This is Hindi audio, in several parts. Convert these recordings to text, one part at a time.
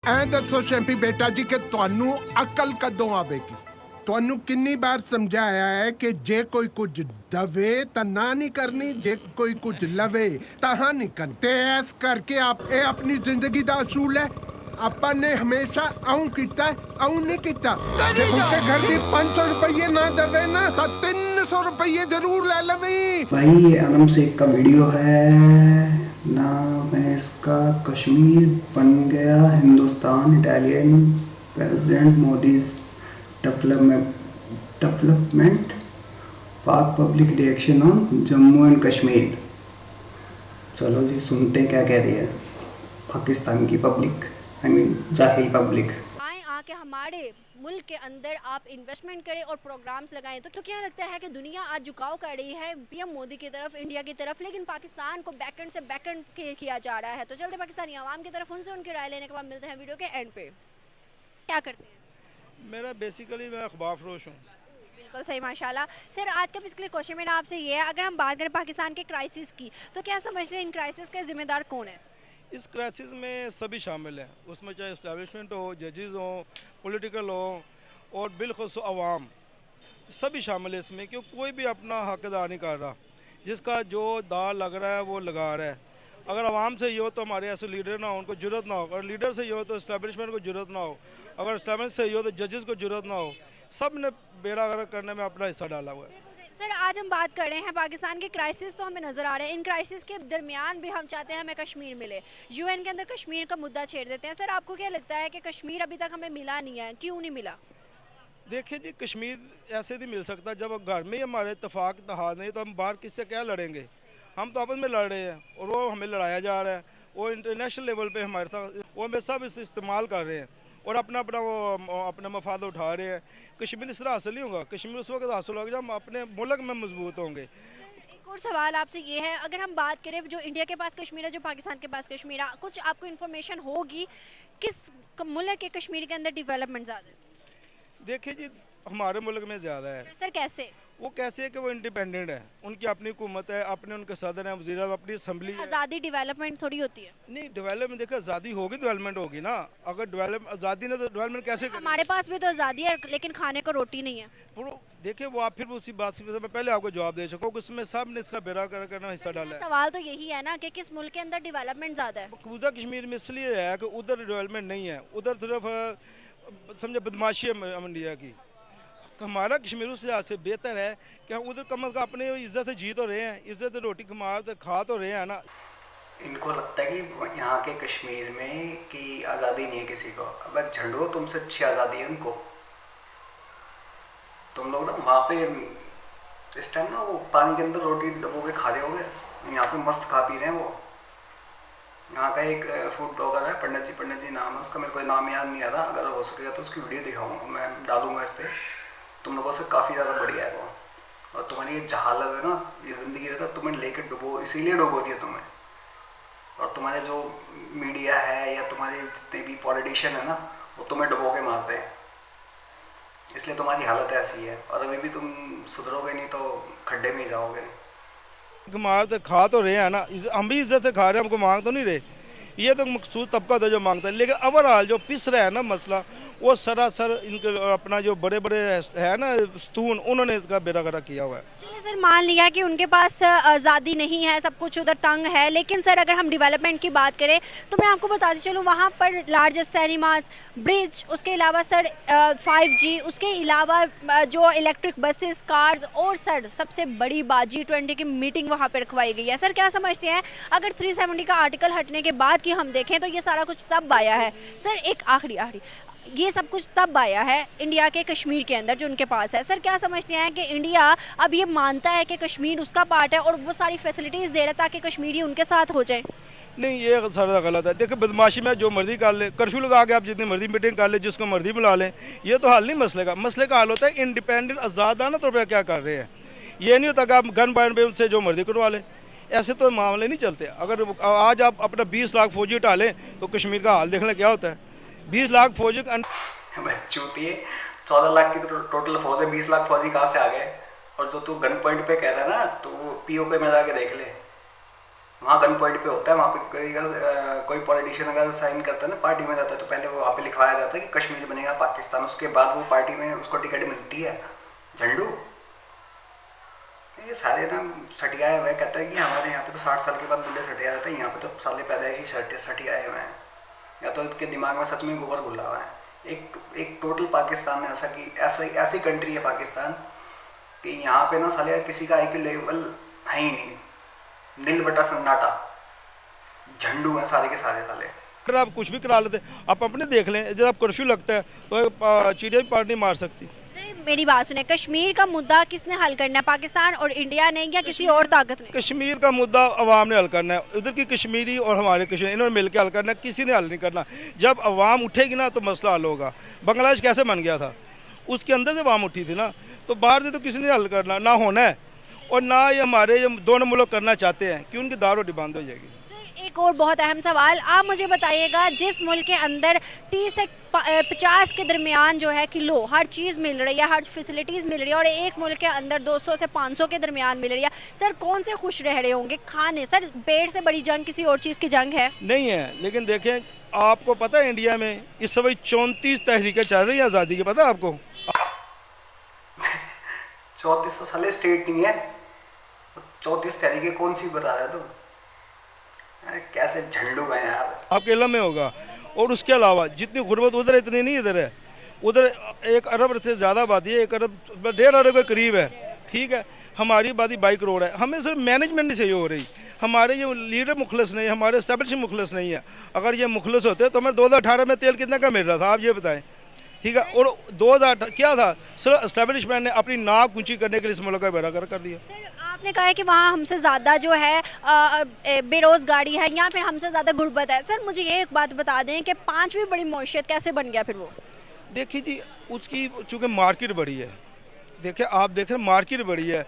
ਐਂ ਦੱਸੋ ਸ਼ੈਂਪੀ ਬੇਟਾ ਜੀ ਕਿ ਤੁਹਾਨੂੰ ਅਕਲ ਕਦੋਂ ਆਵੇਗੀ? ਤੁਹਾਨੂੰ ਕਿੰਨੀ ਵਾਰ ਸਮਝਾਇਆ ਹੈ ਕਿ ਜੇ ਕੋਈ ਕੁਝ ਦਵੇ ਤਾਂ ਨਾ ਨਹੀਂ ਕਰਨੀ, ਜੇ ਕੋਈ ਕੁਝ ਲਵੇ ਤਾਂ ਹਾਂ ਨਹੀਂ ਕਰਨੀ। ਤੇ ਇਸ ਕਰਕੇ ਇਹ ਆਪਣੀ ਜ਼ਿੰਦਗੀ ਦਾ ਅਸੂਲ ਹੈ। ਆਪਾਂ ਨੇ ਹਮੇਸ਼ਾ ਆਉਂ ਕੀਤਾ, ਆਉਂ ਨਹੀਂ ਕੀਤਾ। ਜੇ ਉਸके घर ਦੀ 500 रुपये ना दवे ना तो 300 रुपये जरूर ले लवे। भाई ये आलम शेख का वीडियो है ना, मैं इसका कश्मीर बन गया Hindustan, Italian president Modi's development, Pak public reaction on Jammu and Kashmir. चलो जी सुनते क्या कह रही है पाकिस्तान की पब्लिक, आई मीन जाहिल पब्लिक। आके हमारे मुल्क के अंदर आप इन्वेस्टमेंट करें और प्रोग्राम्स लगाएं तो क्या लगता है कि दुनिया आज झुकाव कर रही है पीएम मोदी की तरफ, इंडिया की तरफ, लेकिन पाकिस्तान को बैकएंड से बैकएंड किया जा रहा है। तो चलते पाकिस्तानी आवाम की तरफ, उनसे उनकी राय लेने के बाद मिलते हैं वीडियो के एंड पे। क्या करते हैं? मेरा बेसिकली मैं अखबार फरोश हूँ। बिल्कुल सही, माशाल्लाह। सर आज का पिछले क्वेश्चन मेरा आपसे ये है, अगर हम बात करें पाकिस्तान के क्राइसिस की तो क्या समझते हैं इन क्राइसिस के जिम्मेदार कौन है? इस क्राइसिस में सभी शामिल हैं, उसमें चाहे इस्टेब्लिशमेंट हो, जजेस हो, पॉलिटिकल हो और बिलखुसूस अवाम, सभी शामिल है इसमें, क्योंकि कोई भी अपना हक अदा नहीं कर रहा। जिसका जो दाव लग रहा है वो लगा रहा है। अगर आवाम से ये हो तो हमारे ऐसे लीडर ना हो, उनको जरूरत ना हो। अगर लीडर से ये हो तो इस्टेब्लिशमेंट को जरूरत ना हो। अगर इस्टेब्लिशमेंट से ये हो तो जजेस को जरूरत ना हो। सब ने बेड़ा गर्क करने में अपना हिस्सा डाला हुआ है। सर आज हम बात कर रहे हैं पाकिस्तान के क्राइसिस, तो हमें नज़र आ रहे हैं इन क्राइसिस के दरमियान भी हम चाहते हैं हमें कश्मीर मिले। यूएन के अंदर कश्मीर का मुद्दा छेड़ देते हैं। सर आपको क्या लगता है कि कश्मीर अभी तक हमें मिला नहीं है, क्यों नहीं मिला? देखिए जी, कश्मीर ऐसे नहीं मिल सकता जब घर में ही हमारे इत्तेफाक इत्तेहाद नहीं, तो हम बाहर किससे क्या लड़ेंगे? हम तो आपस में लड़ रहे हैं और वो हमें लड़ाया जा रहा है। वो इंटरनेशनल लेवल पे हमारे साथ वो हमें सब इसे इस्तेमाल कर रहे हैं और अपना अपना वो अपना मफाद उठा रहे हैं। कश्मीर इस तरह हासिल नहीं होगा। कश्मीर उस वक्त हासिल होगा जब हम अपने मुल्क में मजबूत होंगे। एक और सवाल आपसे ये है, अगर हम बात करें जो इंडिया के पास कश्मीर है, जो पाकिस्तान के पास कश्मीर है, कुछ आपको इन्फॉर्मेशन होगी किस मुल्क के कश्मीर के अंदर डेवलपमेंट ज़्यादा है? देखिए जी, हमारे मुल्क में ज़्यादा है। सर कैसे? वो कैसे है कि वो इंडिपेंडेंट है, उनकी अपनी हुकूमत है, अपने उनके सदर हैं, वज़ीर हैं, अपनी असम्बली है। आज़ादी डेवलपमेंट थोड़ी होती है। नहीं, डेवलपमेंट देखो, आज़ादी होगी डेवलपमेंट होगी ना। अगर आज़ादी नहीं तो डेवलपमेंट कैसे करें? हमारे पास भी तो आज़ादी है लेकिन खाने को रोटी नहीं है। देखिए वो आप फिर उसी बात से मैं पहले आपको जवाब दे सकूँ, उसमें सब ने इसका बेड़ा करना हिस्सा डाला है। सवाल तो यही है ना कि किस मुल्क के अंदर डेवलपमेंट ज़्यादा है? मकबूजा कश्मीर में इसलिए है कि उधर डेवलपमेंट नहीं है, उधर सिर्फ समझे बदमाशी है इंडिया की। हमारा कश्मीर उस लिहाज से बेहतर है कि हम उधर कम अज़ कम अपने इज्जत से जी तो रहे हैं, इज्जत से रोटी खा तो रहे हैं ना। इनको लगता है कि यहाँ के कश्मीर में कि आज़ादी नहीं है किसी को। अब झंडो तुमसे अच्छी आज़ादी है उनको। तुम लोग ना वहाँ पे इस टाइम ना वो पानी के अंदर रोटी डबो के खा रहे होगे, यहाँ पे मस्त खा पी रहे हैं वो। यहाँ का एक फूड ब्लॉगर है, पंडित जी नाम है उसका, मेरे को नाम याद नहीं आ रहा। अगर हो सकेगा तो उसकी वीडियो दिखाऊंगा, मैं डालूंगा इस पर। तुम लोगों से काफ़ी ज़्यादा बढ़िया है वो। और तुम्हारी ये जहालत है ना, ये ज़िंदगी रहता है तुम्हें लेकर डुबो, इसीलिए डुबो रही है तुम्हें। और तुम्हारे जो मीडिया है या तुम्हारे जितने भी पॉलिटिशियन है ना, वो तुम्हें डुबो के मारते हैं, इसलिए तुम्हारी हालत ऐसी है। और अभी भी तुम सुधरोगे नहीं तो खड्डे में ही जाओगे। मार तो खा तो रहे हैं ना, हम भी इज्जत से खा रहे हैं, हमको मांग तो नहीं रहे। ये तो मखसूस तबका था जो मांगता है, लेकिन ओवरऑल जो पिस रहा है ना मसला, वो सरासर इनके अपना जो बड़े बड़े है ना स्तून, उन्होंने इसका बेड़ा गर्क किया हुआ है। चलिए सर, मान लिया कि उनके पास आज़ादी नहीं है, सब कुछ उधर तंग है, लेकिन सर अगर हम डेवलपमेंट की बात करें तो मैं आपको बताती चलूँ वहाँ पर लार्जेस्ट सिनेमाज, ब्रिज, उसके अलावा सर 5G, उसके अलावा जो इलेक्ट्रिक बसेस, कार्स, और सर सबसे बड़ी बात G20 की मीटिंग वहाँ पर रखवाई गई है। सर क्या समझते हैं अगर 370 का आर्टिकल हटने के बाद की हम देखें तो ये सारा कुछ तब आया है? सर एक आखिरी ये सब कुछ तब आया है इंडिया के कश्मीर के अंदर जो उनके पास है। सर क्या समझते हैं कि इंडिया अब ये मानता है कि कश्मीर उसका पार्ट है और वो सारी फैसिलिटीज़ दे रहा है ताकि कश्मीरी उनके साथ हो जाए? नहीं, ये सारा गलत है। देखिए बदमाशी में जो मर्जी कर ले, कर्फ्यू लगा के आप जितनी मर्जी मीटिंग कर ले, जिसको मर्जी बुला लें, ये तो हल नहीं मसले का। मसले का हल होता है इंडिपेंडेंट आज़ादाना तौर पर क्या कर रहे हैं। ये नहीं होता कि आप गन पॉइंट पर उनसे जो मर्जी करवा लें, ऐसे तो मामले नहीं चलते। अगर आज आप अपना 20 लाख फौजी उठा लें तो कश्मीर का हाल देखना क्या होता है। 20 लाख फौजी चूती है, 14 लाख की तो टोटल फौज है, 20 लाख फौजी कहाँ से आ गए? और जो तू गन पॉइंट पे कह रहा है ना, तो POK में जाके देख ले, वहाँ गन पॉइंट पे होता है, वहाँ पे कोई पॉलिटिशियन अगर साइन करता है ना, पार्टी में जाता है, तो पहले वो वहाँ पे लिखवाया जाता है कि कश्मीर बनेगा पाकिस्तान, उसके बाद वो पार्टी में उसको टिकट मिलती है। झंडू ये सारे ना सटियाए हुए, कहते हैं कि हमारे यहाँ पे तो 60 साल के बाद बुढ़े सटिया जाते हैं, यहाँ पे तो साले पैदाइश ही सटियाए हुए हैं, या तो इनके दिमाग में सच में गोबर घुला हुआ है। एक टोटल पाकिस्तान में ऐसी कंट्री है पाकिस्तान कि यहाँ पे ना साले किसी का IQ लेवल है ही नहीं, नील बटा सन्नाटा, झंडू है सारे के सारे साले। अगर आप कुछ भी करा लेते, आप अपने देख लें, जब आप कर्फ्यू लगता है तो चिड़िया भी पार नहीं मार सकती। सर मेरी बात सुने, कश्मीर का मुद्दा किसने हल करना है, पाकिस्तान और इंडिया ने या किसी और ताकत ने? कश्मीर का मुद्दा अवाम ने हल करना है, उधर की कश्मीरी और हमारे कश्मीर इन्होंने मिलकर हल करना है, किसी ने हल नहीं करना। जब अवाम उठेगी ना तो मसला हल होगा। बांग्लादेश कैसे बन गया था, उसके अंदर से अवाम उठी थी ना, तो बाहर से तो किसी ने हल करना ना होना है, और ना ये हमारे ये दोनों मुल्क करना चाहते हैं कि उनकी दाल रोटी बंद हो जाएगी। सर एक और बहुत अहम सवाल, आप मुझे बताइएगा, जिस मुल्क के अंदर 30 से 50 के दरमियान जो है किलो हर चीज़ मिल रही है, हर फैसिलिटीज़ मिल रही है, और एक मुल्क के अंदर 200 से 500 के दरमियान मिल रही है, सर कौन से खुश रह रहे होंगे खाने? सर पेट से बड़ी जंग किसी और चीज़ की जंग है नहीं है। लेकिन देखें, आपको पता है इंडिया में इस समय 34 तहरीकें चल रही हैं आज़ादी की, पता है आपको? 34 साले स्टेट नहीं है, 34 तहरीकें कौन सी बता रहा है तू? कैसे झंडू है यार। आपके इलम में होगा। और उसके अलावा जितनी गुर्बत उधर है इतनी नहीं इधर है। उधर 1 अरब से ज़्यादा आबादी है, 1 अरब 1.5 अरब के करीब है, ठीक है। हमारी आबादी 22 करोड़ है। हमें सिर्फ मैनेजमेंट नहीं सही हो रही, हमारे ये लीडर मुखलस नहीं है, हमारे एस्टेब्लिशमेंट मुखलस नहीं है। अगर ये मुखलस होते तो हमें 2018 में तेल कितना का मिल रहा था, आप ये बताएं, ठीक है। और 2018 क्या था, सिर्फ एस्टेब्लिशमेंट ने अपनी नाक ऊंची करने के लिए इस मुल्क का बेड़ा कर दिया। सर आपने कहा है कि वहाँ हमसे ज़्यादा जो है बेरोज़गारी है, या फिर हमसे ज़्यादा गुर्बत है। सर मुझे ये एक बात बता दें कि 5वीं बड़ी मईशत कैसे बन गया फिर वो? देखिए जी, उसकी चूँकि मार्केट बड़ी है, देखिए आप देख रहे हैं मार्केट बड़ी है।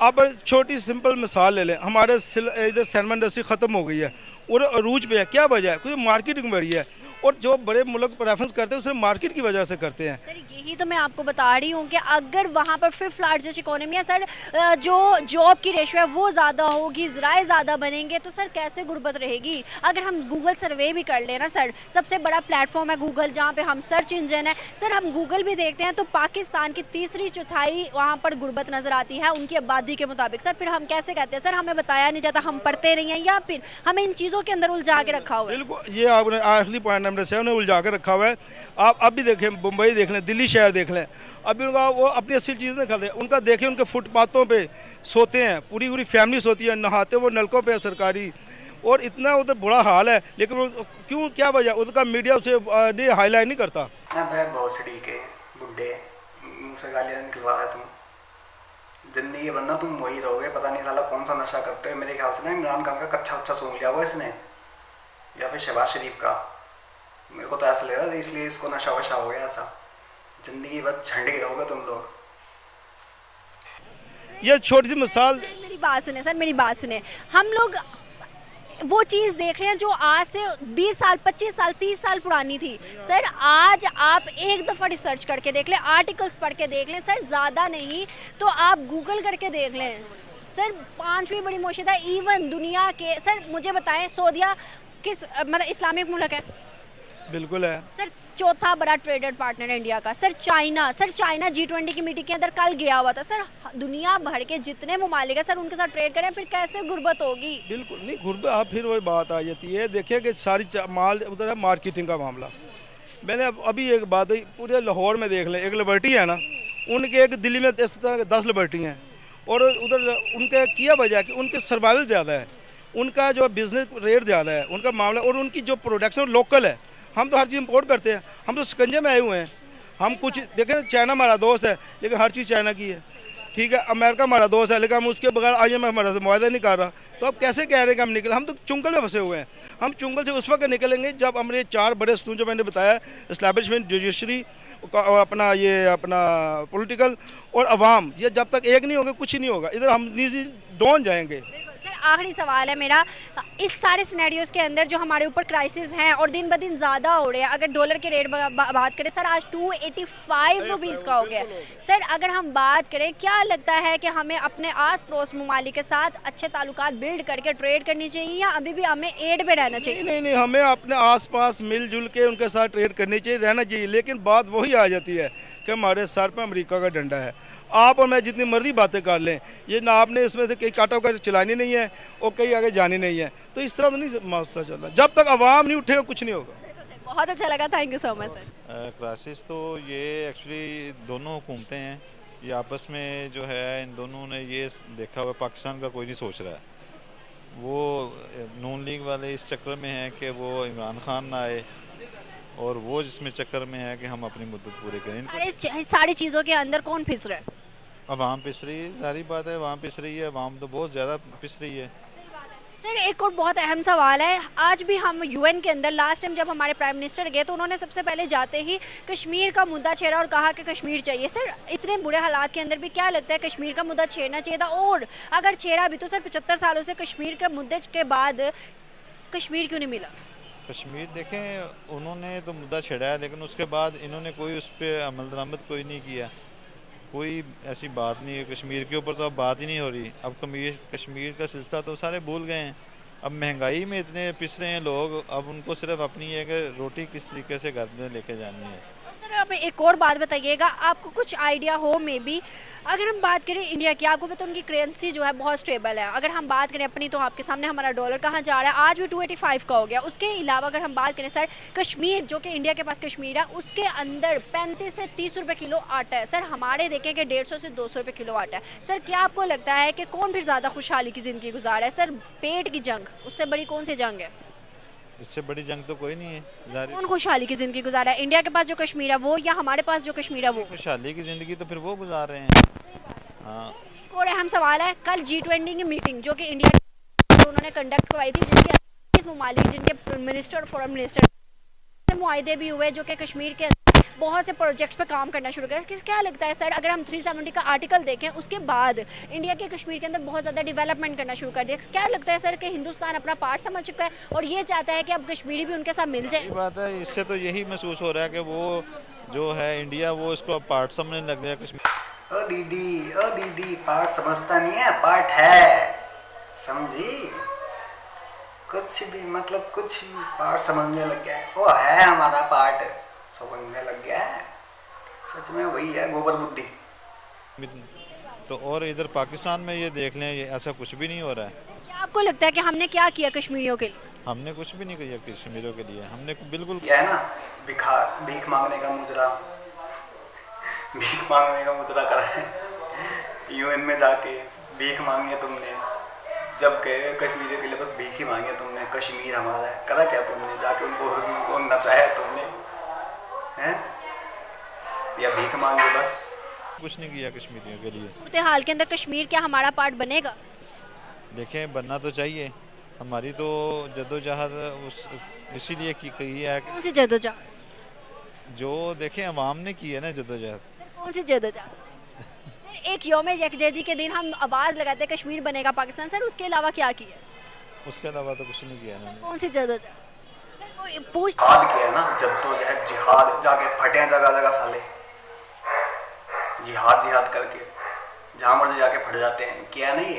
आप छोटी सिंपल मिसाल ले लें, हमारे इधर सिनेमा इंडस्ट्री ख़त्म हो गई है और अरूज पे है, क्या वजह है? क्योंकि मार्केटिंग बड़ी है, और जो बड़े मुल्क प्रेफरेंस करते हैं उसे मार्केट की वजह से करते हैं। सर यही तो मैं आपको बता रही हूँ कि अगर वहाँ पर 5th लार्जेस्ट इकोनॉमी है सर, जो जॉब की रेशो है वो ज़्यादा होगी, ज़राए ज़्यादा बनेंगे, तो सर कैसे गुर्बत रहेगी? अगर हम गूगल सर्वे भी कर लेना सर, सबसे बड़ा प्लेटफॉर्म है गूगल, जहाँ पे हम सर्च इंजन है सर, हम गूगल भी देखते हैं तो पाकिस्तान की 3/4 वहाँ पर गुर्बत नज़र आती है उनकी आबादी के मुताबिक। सर फिर हम कैसे कहते हैं? सर हमें बताया नहीं जाता, हम पढ़ते नहीं हैं, या फिर हमें इन चीज़ों के अंदर उलझा के रखा हुआ है? बिल्कुल, ये आपने आखिरी पॉइंट नंबर 7 ने उलझा कर रखा हुआ है। आप अब भी देखें, मुंबई देख लें, दिल्ली शहर देख लें, अभी उनका वो अपनी असली चीज़ नहीं खाते, उनका देखें उनके फुटपाथों पे सोते हैं, पूरी पूरी फैमिली सोती है, नहाते वो नलकों पे है सरकारी, और इतना उधर बुरा हाल है। लेकिन वो क्यों, क्या वजह? उसका मीडिया उसे हाईलाइट नहीं करता। भोसड़ी के बुड्ढे मुँह से गालियाँ निकलवा रहे तुम, जिंदगी बनना तुम वही रहोगे। पता नहीं साला कौन सा नशा करते हो, मेरे ख्याल से ना इमरान खान का कच्चा सूंघ लिया हुआ इसने, या फिर शहबाज शरीफ का, मेरे को तो ऐसा लग रहा है, इसलिए इसको नशा वशा हो गया ऐसा। जिंदगी भर झंडे ही रहोगे तुम लोग। ये छोटी सी मिसाल। मेरी बात सुने सर, मेरी बात सुने, हम लोग वो चीज़ देख रहे हैं जो आज से 20 साल 25 साल 30 साल पुरानी थी। सर आज आप एक दफ़ा रिसर्च करके देख लें, आर्टिकल्स पढ़ के देख लें सर, ज़्यादा नहीं तो आप गूगल करके देख लें सर, 5वीं बड़ी मईशत है इवन दुनिया के। सर मुझे बताएं, सऊदीया किस मतलब इस्लामिक मुल्क है? बिल्कुल है सर। 4था बड़ा ट्रेडेड पार्टनर है इंडिया का। सर चाइना G20 की मीटिंग के अंदर कल गया हुआ था। सर दुनिया भर के जितने ममालिक है सर, उनके साथ ट्रेड करें, फिर कैसे गुर्बत होगी? बिल्कुल नहीं गुर्बत। आप फिर वही बात आ जाती है, देखिए कि सारी माल उधर है, मार्केटिंग का मामला। मैंने अभी एक बात है, पूरे लाहौर में देख लें, एक लिबर्टी है ना, उनके एक दिल्ली में इस तरह 10 लिबर्टी हैं, और उधर उनका किया वजह कि उनके सर्वाइवल ज़्यादा है, उनका जो बिज़नेस रेट ज़्यादा है, उनका मामला, और उनकी जो प्रोडक्शन लोकल है। हम तो हर चीज़ इंपोर्ट करते हैं, हम तो शिकंजे में आए हुए हैं। हम कुछ देखें, चाइना हमारा दोस्त है लेकिन हर चीज़ चाइना की है, ठीक है। अमेरिका हमारा दोस्त है लेकिन हम उसके बगैर IMF हमारा से मुआहदा नहीं कर रहा। तो अब कैसे कह रहे हैं कि हम निकले? हम तो चुंगल में फंसे हुए हैं। हम चुंगल से उस वक्त निकलेंगे जब हमारे 4 बड़े स्तून जो मैंने बताया, इस्टेब्लिशमेंट, जुडिशरी और अपना पॉलिटिकल और अवाम, ये जब तक एक नहीं होंगे कुछ ही नहीं होगा। इधर हम नीचे डोन जाएंगे। सर आखिरी सवाल है मेरा, इस सारे सिनेरियोज के अंदर जो हमारे ऊपर क्राइसिस हैं और दिन ब दिन ज़्यादा हो रहे हैं, अगर डॉलर के रेट बात करें सर, आज 285 रुपीज़ का हो गया है सर। अगर हम बात करें, क्या लगता है कि हमें अपने आस पड़ोस ममालिक के साथ अच्छे ताल्लुकात बिल्ड करके ट्रेड करनी चाहिए या अभी भी हमें एड पे रहना चाहिए? नहीं, हमें अपने आसपास मिलजुल के उनके साथ ट्रेड करनी चाहिए, रहना चाहिए, लेकिन बात वही आ जाती है कि हमारे सर पे अमेरिका का डंडा है। आप और मैं जितनी मर्जी बातें कर लें, ये ना आपने इसमें से कई काटा होकर चलानी नहीं है और कहीं आगे जानी नहीं है, तो इस तरह तो नहीं मसला चल रहा। जब तक आवाम नहीं उठेगा कुछ नहीं होगा। बहुत अच्छा लगा, thank you so much sir. Crisis तो ये एक्चुअली दोनों हुकूमतें हैं, ये आपस में जो है इन दोनों ने ये देखा हुआ, पाकिस्तान का कोई नहीं सोच रहा है। वो नून लीग वाले इस चक्कर में हैं कि वो इमरान खान ना आए, और वो जिसमें चक्कर में है कि हम अपनी मुद्दत पूरे करें। सारी चीज़ों के अंदर कौन फिस रहा है? अवाम पिस रही है, सारी बात है, अवाम पिस रही है, अवाम तो बहुत ज़्यादा पिस रही है। सर एक और बहुत अहम सवाल है, आज भी हम यूएन के अंदर लास्ट टाइम जब हमारे प्राइम मिनिस्टर गए तो उन्होंने सबसे पहले जाते ही कश्मीर का मुद्दा छेड़ा और कहा कि कश्मीर चाहिए। सर इतने बुरे हालात के अंदर भी क्या लगता है कश्मीर का मुद्दा छेड़ना चाहिए था, और अगर छेड़ा भी तो सर 75 सालों से कश्मीर के मुद्दे के बाद कश्मीर क्यों नहीं मिला? कश्मीर देखें, उन्होंने तो मुद्दा छेड़ा है, लेकिन उसके बाद इन्होंने कोई उस पर अमल दरामद कोई नहीं किया, कोई ऐसी बात नहीं है। कश्मीर के ऊपर तो अब बात ही नहीं हो रही। अब कश्मीर का सिलसिला तो सारे भूल गए हैं। अब महंगाई में इतने पिस रहे हैं लोग, अब उनको सिर्फ अपनी है कि रोटी किस तरीके से घर में लेके जानी है। सर आप एक और बात बताइएगा, आपको कुछ आइडिया हो मे बी, अगर हम बात करें इंडिया की, आपको पता उनकी करेंसी जो है बहुत स्टेबल है। अगर हम बात करें अपनी, तो आपके सामने हमारा डॉलर कहाँ जा रहा है, आज भी 285 का हो गया। उसके अलावा अगर हम बात करें सर, कश्मीर जो कि इंडिया के पास कश्मीर है, उसके अंदर 35 से 30 रुपये किलो आटा है। सर हमारे देखें कि 150 से 200 रुपये किलो आटा है। सर क्या आपको लगता है कि कौन फिर ज़्यादा खुशहाली की ज़िंदगी गुजारा है? सर पेट की जंग, उससे बड़ी कौन सी जंग है? इससे बड़ी जंग तो कोई नहीं है। कौन खुशहाली की ज़िंदगी गुजारा है, इंडिया के पास जो कश्मीर है वो, या हमारे पास जो कश्मीर है वो? खुशहाली की ज़िंदगी तो फिर वो गुजार रहे हैं। हाँ, एक और अहम सवाल है, कल G20 की मीटिंग जो कि इंडिया उन्होंने कंडक्ट करवाई थी, जिसके 28 ममालिक, जिनके मिनिस्टर और फॉरेन मिनिस्टर से मुआहदे भी हुए, जो कि कश्मीर के बहुत से प्रोजेक्ट्स पर काम करना शुरू किया। क्या लगता है सर, अगर हम 370 का आर्टिकल देखें, उसके बाद इंडिया के कश्मीर के अंदर बहुत ज़्यादा डेवलपमेंट करना शुरू कर दिया, क्या लगता है सर कि हिंदुस्तान अपना पार्ट समझ चुका है और ये चाहता है कि अब कश्मीरी भी उनके साथ मिल जाए? बात है, इससे तो यही महसूस हो रहा है कि वो जो है इंडिया, वो इसको अब पार्ट समझने लग गया कश्मीर। ओ दीदी पार्ट समझता नहीं है, पार्ट है, समझी? कुछ भी मतलब कुछ भी पार्ट समझने लग गया है, वो है हमारा पार्ट समझने लग गया है। सच में वही है, गोबर बुद्धि। तो और इधर पाकिस्तान में ये देख लें, ये ऐसा कुछ भी नहीं हो रहा है। क्या आपको लगता है कि हमने क्या किया कश्मीरियों के लिए? हमने कुछ भी नहीं किया कश्मीरियों के लिए, हमने बिल्कुल यह है ना, भीख मांगने का मुजरा, भीख मांगने का मुजरा करा है। यूएन में जाके भीख मांगी है तुमने, जब गए कश्मीरियों के लिए बस भीख ही मांगी है तुमने, कश्मीर हमारा है। करा क्या तुमने? जाके उनको नचाया तुमने, हैं? या भीख मांगे? बस कुछ नहीं किया कश्मीरियों के लिए। सूरत हाल के अंदर कश्मीर क्या हमारा पार्ट बनेगा? देखें, बनना तो चाहिए। हमारी तो जद्दोजहद इसीलिए की है। कौन सी जद्दोजहद? जो देखें अवाम ने की है ना जद्दोजहद। कौन सी जद्दोजहद? सर एक यौम यकजहती के दिन हम आवाज़ लगाते हैं कश्मीर बनेगा पाकिस्तान, सर उसके अलावा क्या किया? उसके अलावा तो कुछ नहीं किया इन्होंने। कौन सी जद्दोजहद? जिहाद किया है ना, जद्दोजहद, जिहाद, जाके फटे जगह जगह साले, जिहाद करके जहाँ मर्जी जाके फट जाते हैं। किया नहीं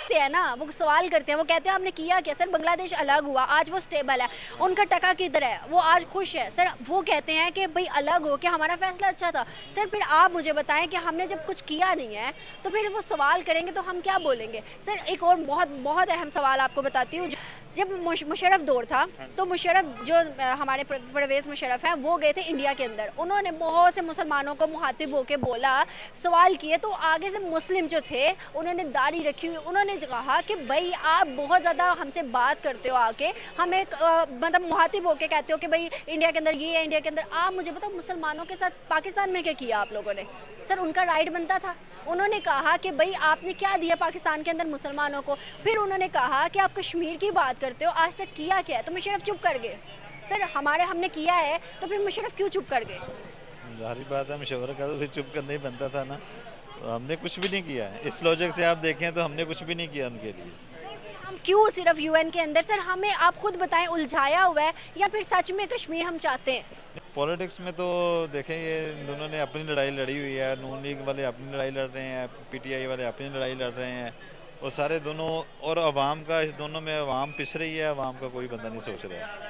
ये है ना, वो सवाल करते हैं, वो कहते हैं आपने किया क्या? सर बांग्लादेश अलग हुआ, आज वो स्टेबल है, उनका टका किधर है? वो आज खुश है। सर वो कहते हैं कि भाई अलग हो के हमारा फैसला अच्छा था। सर फिर आप मुझे बताएं कि हमने जब कुछ किया नहीं है तो फिर वो सवाल करेंगे तो हम क्या बोलेंगे? सर एक और बहुत अहम सवाल आपको बताती हूँ, जब मुशर्रफ दौर था तो मुशर्रफ जो हमारे परवेज़ मुशर्रफ हैं, वो गए थे इंडिया के अंदर, उन्होंने बहुत से मुसलमानों को मुखातिब होकर बोला, सवाल किए, तो आगे से मुस्लिम जो थे उन्होंने दाढ़ी रखी हुई, उन्होंने कहा कि भाई आप बहुत ज़्यादा हमसे बात करते हो, आके हम एक मतलब मुखातिब होकर कहते हो कि भाई इंडिया के अंदर ये है, इंडिया के अंदर। आप मुझे बताओ मुसलमानों के साथ पाकिस्तान में क्या किया आप लोगों ने? सर उनका राइट बनता था, उन्होंने कहा कि भाई आपने क्या दिया पाकिस्तान के अंदर मुसलमानों को। फिर उन्होंने कहा कि आप कश्मीर की बात करते हो, आज तक किया क्या है? तो मुशर्रफ चुप कर गए। सर हमने किया है तो फिर मुशर्रफ क्यों चुप कर गए? जाहिर बात है, मुशर्रफ का तो फिर चुप करना ही बनता था ना। हमने कुछ भी नहीं किया है। इस लॉजिक से आप देखें तो हमने कुछ भी नहीं किया उनके लिए। हम क्यों सिर्फ यूएन के अंदर? सर हमें आप खुद बताएं, उलझाया हुआ है या फिर सच में कश्मीर हम चाहते हैं? पॉलिटिक्स में तो देखें ये इन दोनों ने अपनी लड़ाई लड़ी हुई है। नून लीग वाले अपनी लड़ाई लड़ रहे हैं, पीटीआई वाले अपनी लड़ाई लड़ रहे हैं, और सारे दोनों, और अवाम का, इस दोनों में अवाम पिस रही है, अवाम का कोई बंदा नहीं सोच रहा है।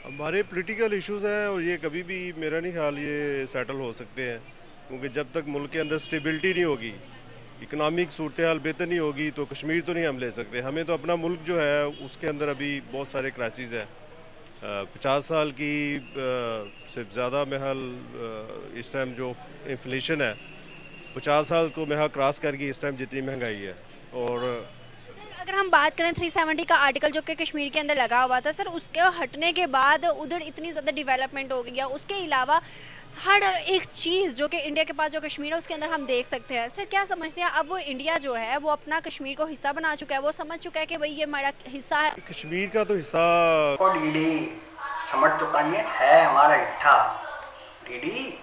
हमारे पॉलिटिकल इश्यूज हैं और ये कभी भी मेरा नहीं ख्याल ये सेटल हो सकते हैं, क्योंकि जब तक मुल्क के अंदर स्टेबिलिटी नहीं होगी, इकनॉमिक सूरत हाल बेहतर नहीं होगी, तो कश्मीर तो नहीं हम ले सकते। हमें तो अपना मुल्क जो है उसके अंदर अभी बहुत सारे क्राइसिस है। 50 साल की से ज़्यादा महल इस टाइम जो इन्फ्लेशन है 50 साल को महल क्रॉस कर गई इस टाइम जितनी महंगाई है। और अगर हम बात करें 370 का आर्टिकल जो कि कश्मीर के अंदर लगा हुआ था सर, उसके हटने के बाद उधर इतनी ज़्यादा डेवलपमेंट हो गई है, उसके अलावा हर एक चीज़ जो कि इंडिया के पास जो कश्मीर है उसके अंदर हम देख सकते हैं। सर क्या समझते हैं अब वो इंडिया जो है वो अपना कश्मीर को हिस्सा बना चुका है, वो समझ चुका है कि भाई ये हमारा हिस्सा है? कश्मीर का तो हिस्सा और डीडी समझ चुका नहीं है हमारा हिस्सा। डीडी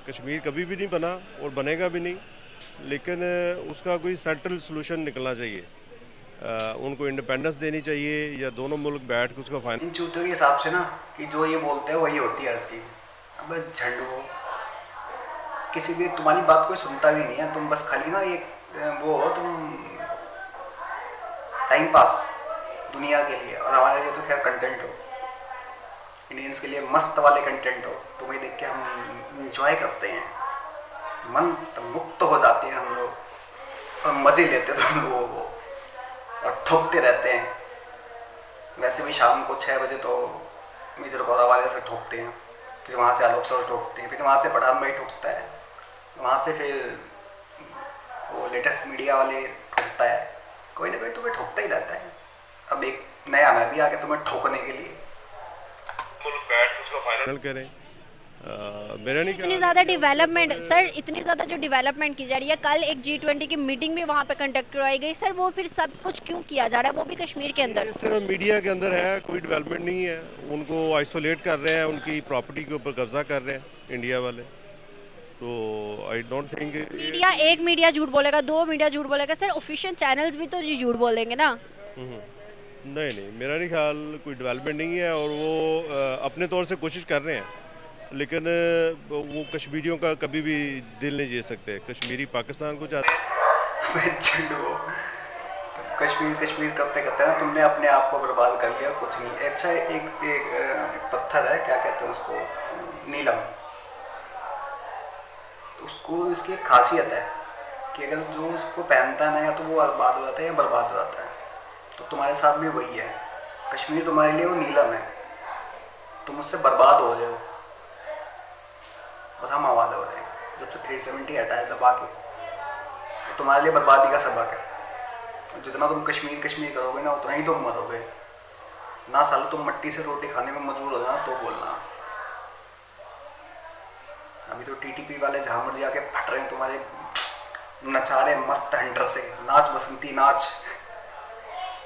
कश्मीर कभी भी नहीं बना और बनेगा भी नहीं, लेकिन उसका कोई सेटल सोल्यूशन निकलना चाहिए। उनको इंडिपेंडेंस देनी चाहिए या दोनों मुल्क बैठ के उसका फाइनल। इन चूतियों के हिसाब से ना कि जो ये बोलते हैं वही होती है हर चीज़। अब झंडू किसी भी तुम्हारी बात कोई सुनता भी नहीं है, तुम बस खाली ना ये वो हो, तुम टाइम पास दुनिया के लिए, और हमारे लिए तो खैर कंटेंट हो, इंडियंस के लिए मस्त वाले कंटेंट हो। तुम्हें देख के हम इंजॉय करते हैं, मन मुक्त हो जाते हैं हम लोग और मज़े लेते हैं तुम लोगों को और ठोकते रहते हैं। वैसे भी शाम को 6 बजे तो मेजर गौरा वाले से ठोकते हैं, फिर वहाँ से आलोक सर ठोकते हैं, फिर वहाँ से पठान भाई ठोकता है, वहाँ से फिर वो लेटेस्ट मीडिया वाले ठोकता है, कोई ना कोई तुम्हें ठोकता ही रहता है। अब एक नया मैं भी आ गया तुम्हें ठोकने के लिए। मुल्क बैठ के उसका फाइनल करें। मेरा नहीं इतनी ज़्यादा डेवलपमेंट सर, इतनी ज़्यादा जो डेवलपमेंट की जा रही है, कल एक G20 की मीटिंग भी वहाँ पे कंडक्ट करवाई गई सर, वो फिर सब कुछ क्यों किया जा रहा है, वो भी कश्मीर के अंदर? सिर्फ मीडिया के अंदर है, कोई डेवलपमेंट नहीं है। उनको आइसोलेट कर रहे हैं, उनकी प्रॉपर्टी के ऊपर कब्जा कर रहे हैं इंडिया वाले। तो आई डोंट थिंक मीडिया, एक मीडिया झूठ बोलेगा, 2 मीडिया झूठ बोलेगा सर, ऑफिशियल चैनल्स भी तो झूठ बोलेंगे ना। नहीं, मेरा नहीं ख्याल कोई डेवलपमेंट नहीं है। और वो अपने तौर से कोशिश कर रहे हैं, लेकिन वो कश्मीरियों का कभी भी दिल नहीं जीत सकते। कश्मीरी पाकिस्तान को चाहते मैं झंडू कश्मीर कश्मीर करते करते ना तुमने अपने आप को बर्बाद कर लिया, कुछ नहीं। अच्छा एक पत्थर है, क्या कहते हैं उसको, नीलम, तो उसको इसकी एक खासियत है कि अगर जो उसको पहनता है ना, या तो वो बर्बाद हो जाता है या बर्बाद हो जाता है। तो तुम्हारे साथ भी वही है, कश्मीर तुम्हारे लिए वो नीलम है, तुम उससे बर्बाद हो रहे हो और हम आवाज़ हो रहे हैं। जब से 370 हटाए दबा के, तो तुम्हारे लिए बर्बादी का सबक है। जितना तुम कश्मीर कश्मीर करोगे ना, उतना ही तुम मरोगे ना। सालों तुम मट्टी से रोटी खाने में मजबूर हो जाना तो बोलना। अभी तो टीटीपी वाले झामुर जाके फट रहे हैं तुम्हारे, नचा रहे मस्त हंटर से, नाच बसंती नाच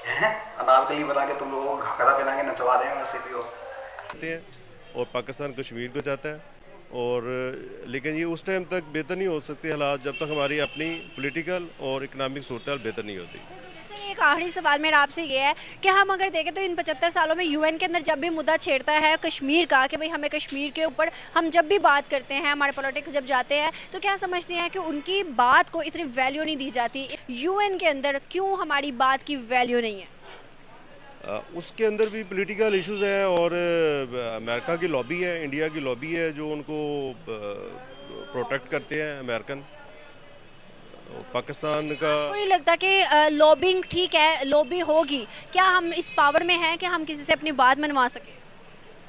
हैं, अनारकली बना के तुम लोगों को घाघरा पहना के नचवा रहे हैं। वैसे भी हो हैं और पाकिस्तान कश्मीर को चाहता है। और लेकिन ये उस टाइम तक बेहतर नहीं हो सकते हालात जब तक हमारी अपनी पॉलिटिकल और इकोनॉमिक सूरत हाल बेहतर नहीं होती। सर एक आखिरी सवाल मेरा आपसे ये है कि हम अगर देखें तो इन 75 सालों में यूएन के अंदर जब भी मुद्दा छेड़ता है कश्मीर का, कि भाई हमें कश्मीर के ऊपर हम जब भी बात करते हैं, हमारे पॉलिटिक्स जब जाते हैं, तो क्या समझते हैं कि उनकी बात को इतनी वैल्यू नहीं दी जाती? यूएन के अंदर क्यों हमारी बात की वैल्यू नहीं है? उसके अंदर भी पॉलिटिकल इश्यूज हैं और अमेरिका की लॉबी है, इंडिया की लॉबी है जो उनको प्रोटेक्ट करते हैं अमेरिकन। पाकिस्तान का नहीं लगता कि लॉबिंग ठीक है, लॉबी होगी, क्या हम इस पावर में हैं कि हम किसी से अपनी बात मनवा सकें?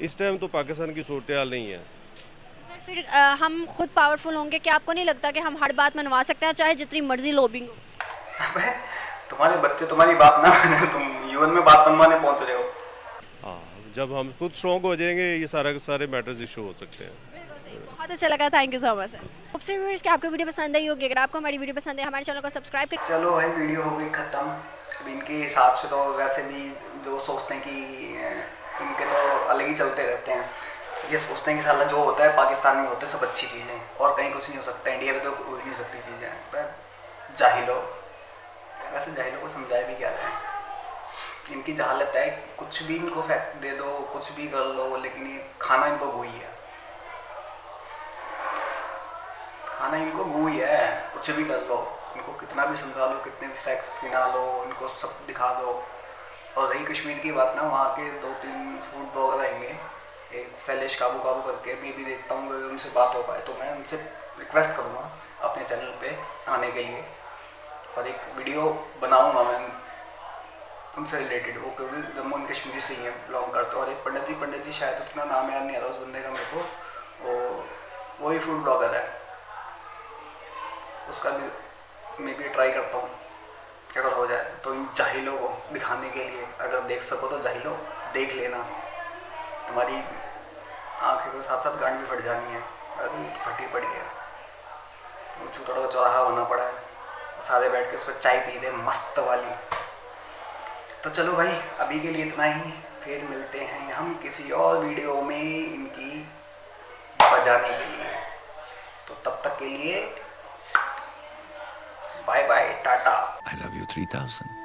इस टाइम तो पाकिस्तान की सूरत हाल नहीं है। सर फिर हम खुद पावरफुल होंगे, क्या आपको नहीं लगता कि हम हर बात मनवा सकते हैं चाहे जितनी मर्जी लॉबिंग हो? तुम्हारे बच्चे तुम्हारी बात ना माने, तुम यूएन में बात मनवाने पहुंच रहे हो। हाँ, जब हम खुद स्ट्रॉन्ग हो जाएंगे ये सारे मैटर्स इशू हो सकते हैं। बहुत अच्छा लगा, thank you so much sir. खूबसूरत व्यूअर्स की आपको वीडियो पसंद आई होगी, अगर आपको हमारी वीडियो पसंद है हमारे चैनल को सब्सक्राइब कर। चलो भाई वीडियो हो गई ख़त्म। अब इनके हिसाब से तो वैसे भी जो सोचते हैं कि इनके तो अलग ही चलते रहते हैं, ये सोचते हैं कि साला जो होता है पाकिस्तान में होता है सब अच्छी चीज़ें और कहीं कुछ नहीं हो सकता, इंडिया में तो हो ही नहीं सकती चीज़ें। पर जाहिलों, वैसे जाहिलों को समझाए भी क्या रहे हैं, इनकी जहालत है, कुछ भी इनको फैक्ट दे दो, कुछ भी कर लो, लेकिन ये खाना इनको गू ही है, खाना इनको गू ही है, कुछ भी कर लो, इनको कितना भी समझा लो, कितने भी फैक्ट्स गिना लो, इनको सब दिखा दो। और रही कश्मीर की बात ना, वहाँ के 2-3 फूड ब्लॉगर आएंगे, एक शैलेश काबू करके, मैं भी देखता हूँ कि उनसे बात हो पाए, तो मैं उनसे रिक्वेस्ट करूँगा अपने चैनल पे आने के लिए और एक वीडियो बनाऊँगा मैं उनसे रिलेटेड, वो क्योंकि जम्मू एंड कश्मीर से ही है, बिलोंग करते। और एक पंडित जी शायद उतना नाम याद नहीं आ रहा उस बंदे का मेरे को, वही फूड ब्लॉगर है, उसका भी मैं भी ट्राई करता हूँ अगर हो जाए तो। इन जाहिलों को दिखाने के लिए, अगर देख सको तो जाहिलों देख लेना, तुम्हारी आंखें के साथ साथ गांड भी फट जानी है, वैसे तो फटी पड़ी है, वो चूतड़ा का चौराहा बना पड़ा है, सारे बैठ के उस पर चाय पी रहे मस्त वाली। तो चलो भाई, अभी के लिए इतना ही, फिर मिलते हैं हम किसी और वीडियो में इनकी बजाने के लिए। तो तब तक के लिए bye bye, tata. I love you 3000.